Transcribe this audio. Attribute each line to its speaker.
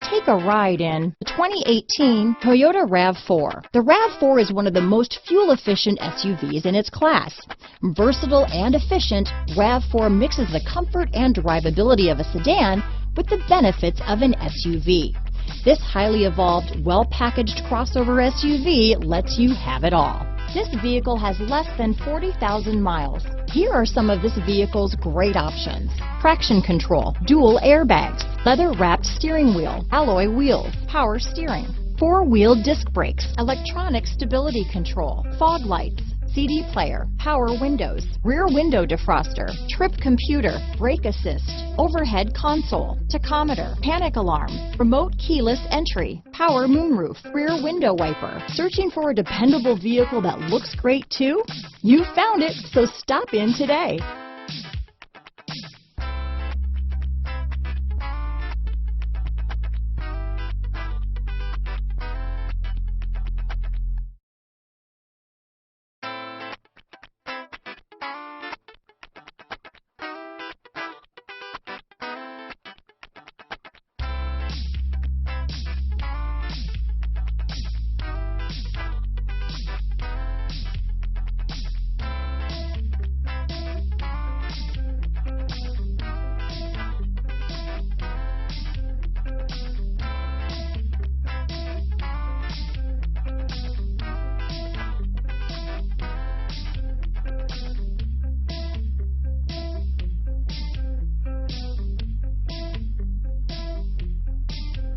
Speaker 1: Take a ride in the 2018 Toyota RAV4. The RAV4 is one of the most fuel-efficient SUVs in its class. Versatile and efficient, RAV4 mixes the comfort and drivability of a sedan with the benefits of an SUV. This highly evolved, well-packaged crossover SUV lets you have it all. This vehicle has less than 40,000 miles. Here are some of this vehicle's great options: traction control, dual airbags, leather-wrapped steering wheel, alloy wheels, power steering, four-wheel disc brakes, electronic stability control, fog lights, CD player, power windows, rear window defroster, trip computer, brake assist, overhead console, tachometer, panic alarm, remote keyless entry, power moonroof, rear window wiper. Searching for a dependable vehicle that looks great too? You found it, so stop in today.